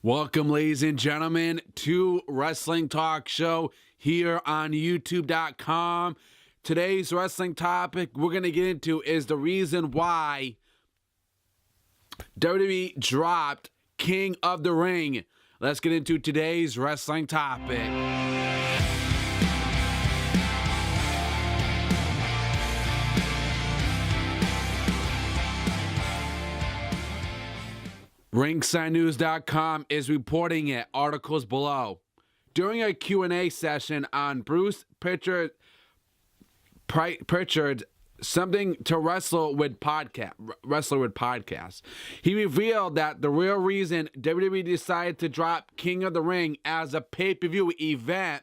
Welcome, ladies and gentlemen, to Wrestling Talk Show here on YouTube.com. Today's wrestling topic we're going to get into is the reason why WWE dropped King of the Ring. Let's get into today's wrestling topic. RingsideNews.com is reporting it. Articles below. During a Q&A session on Bruce Pritchard's Something to Wrestle with podcast, he revealed that the real reason WWE decided to drop King of the Ring as a pay-per-view event,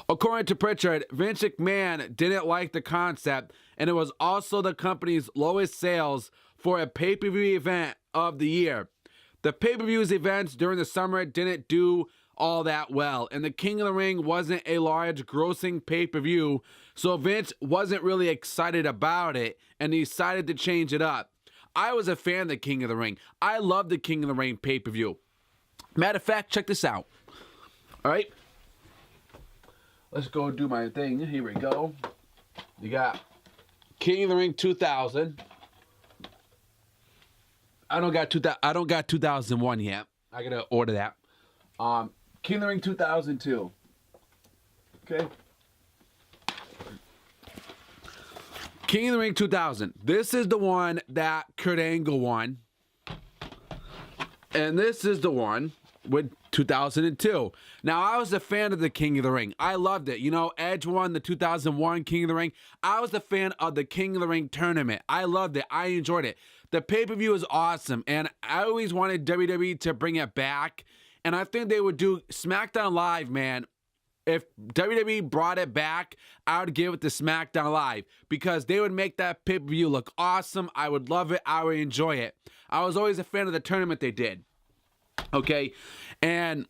according to Pritchard, Vince McMahon didn't like the concept, and it was also the company's lowest sales for a pay-per-view event of the year. The pay-per-views events during the summer didn't do all that well, and the King of the Ring wasn't a large grossing pay-per-view, so Vince wasn't really excited about it and decided to change it up. I was a fan of the King of the Ring. I love the King of the Ring pay-per-view. Matter of fact, check this out. All right, let's go do my thing. Here we go. You got King of the Ring 2000. I don't got 2001 yet. I gotta order that. King of the Ring 2002. Okay. King of the Ring 2000. This is the one that Kurt Angle won. And this is the one with 2002. Now, I was a fan of the King of the Ring. I loved it. You know, Edge won the 2001 King of the Ring. I was a fan of the King of the Ring tournament. I loved it. I enjoyed it. The pay-per-view is awesome, and I always wanted WWE to bring it back, and I think they would do SmackDown Live, man. If WWE brought it back, I would give it to SmackDown Live because they would make that pay-per-view look awesome. I would love it. I would enjoy it. I was always a fan of the tournament they did. Okay, and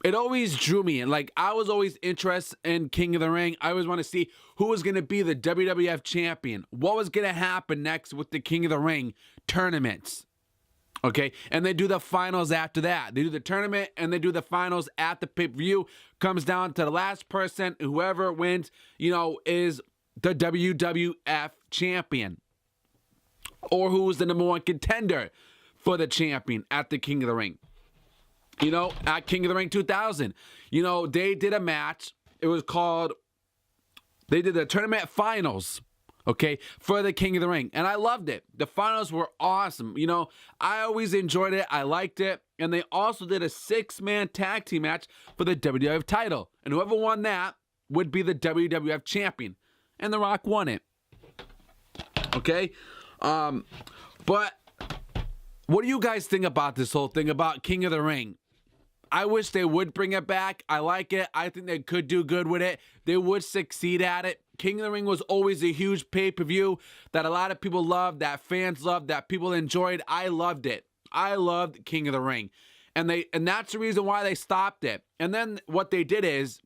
it always drew me in. Like, I was always interested in King of the Ring. I always want to see who was going to be the WWF champion. What was going to happen next with the King of the Ring tournaments. Okay, and they do the finals after that. They do the tournament and they do the finals at the pay-per-view. Comes down to the last person. Whoever wins, you know, is the WWF champion. Or who's the number one contender for the champion at the King of the Ring. You know, at King of the Ring 2000, you know, they did a match. It was called, they did the tournament finals, okay, for the King of the Ring. And I loved it. The finals were awesome. You know, I always enjoyed it. I liked it. And they also did a 6-man tag team match for the WWF title. And whoever won that would be the WWF champion. And The Rock won it. Okay? But what do you guys think about this whole thing about King of the Ring? I wish they would bring it back. I like it. I think they could do good with it. They would succeed at it. King of the Ring was always a huge pay-per-view that a lot of people loved, that fans loved, that people enjoyed. I loved it. I loved King of the Ring. And that's the reason why they stopped it. And then what they did is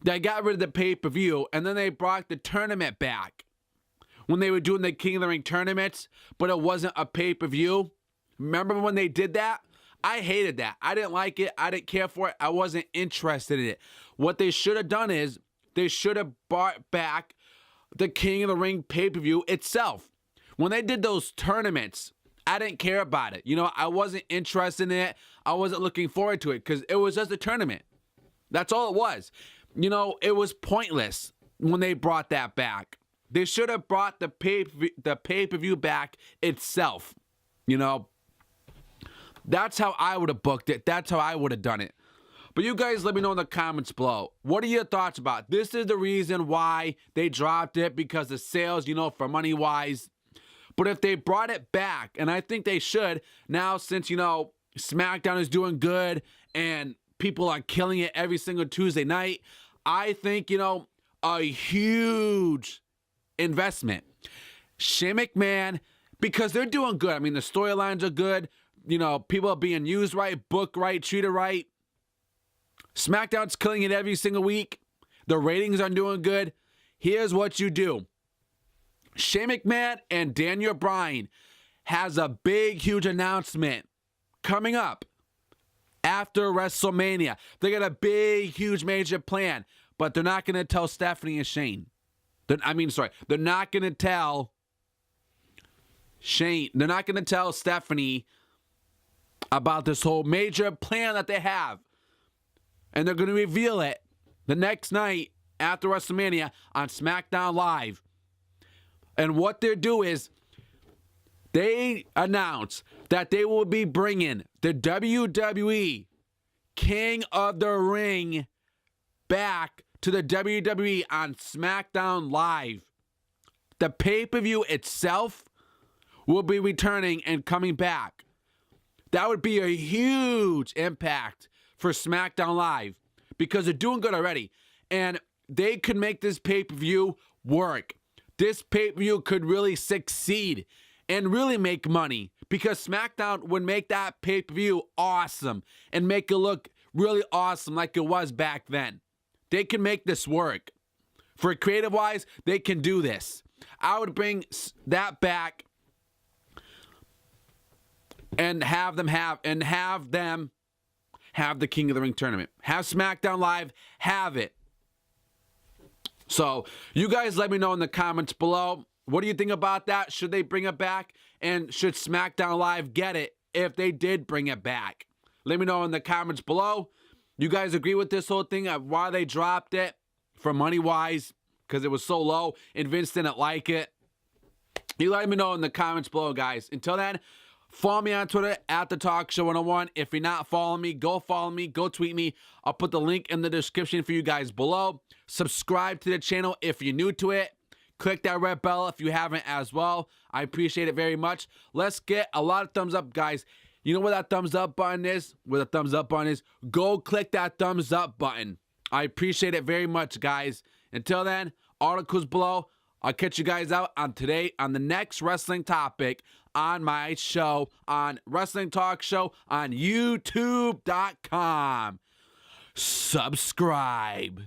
they got rid of the pay-per-view and then they brought the tournament back. When they were doing the King of the Ring tournaments, but it wasn't a pay-per-view. Remember when they did that? I hated that. I didn't like it. I didn't care for it. I wasn't interested in it. What they should have done is they should have brought back the King of the Ring pay-per-view itself. When they did those tournaments, I didn't care about it. You know, I wasn't interested in it. I wasn't looking forward to it because it was just a tournament. That's all it was. You know, it was pointless when they brought that back. They should have brought the pay-per-view back itself. You know, that's how I would have booked it. That's how I would have done it. But you guys let me know in the comments below. What are your thoughts about it? This is the reason why they dropped it, because of sales, you know, for money-wise. But if they brought it back, and I think they should, now since, you know, SmackDown is doing good and people are killing it every single Tuesday night, I think, you know, a huge investment. Shane McMahon, because they're doing good. I mean, the storylines are good. You know, people are being used right, booked right, treated right. SmackDown's killing it every single week. The ratings are doing good. Here's what you do. Shane McMahon and Daniel Bryan has a big, huge announcement coming up after WrestleMania. They got a big, huge, major plan, but they're not going to tell Stephanie and Shane. They're not going to tell Shane. They're not going to tell Stephanie about this whole major plan that they have. And they're going to reveal it the next night after WrestleMania on SmackDown Live. And what they'll do is they announce that they will be bringing the WWE King of the Ring back to the WWE on SmackDown Live. The pay-per-view itself will be returning and coming back. That would be a huge impact for SmackDown Live because they're doing good already. And they could make this pay-per-view work. This pay-per-view could really succeed and really make money because SmackDown would make that pay-per-view awesome and make it look really awesome like it was back then. They can make this work. For creative-wise, they can do this. I would bring that back and have them have the King of the Ring tournament. Have SmackDown Live, have it. So, you guys let me know in the comments below. What do you think about that? Should they bring it back? And should SmackDown Live get it if they did bring it back? Let me know in the comments below. You guys agree with this whole thing of why they dropped it for money-wise? Because it was so low and Vince didn't like it. You let me know in the comments below, guys. Until then, follow me on Twitter at TheTalkShow101. If you're not following me, go follow me. Go tweet me. I'll put the link in the description for you guys below. Subscribe to the channel if you're new to it. Click that red bell if you haven't as well. I appreciate it very much. Let's get a lot of thumbs up, guys. You know where that thumbs up button is? Where the thumbs up button is? Go click that thumbs up button. I appreciate it very much, guys. Until then, articles below. I'll catch you guys out on the next wrestling topic on my show, on Wrestling Talk Show on YouTube.com. Subscribe.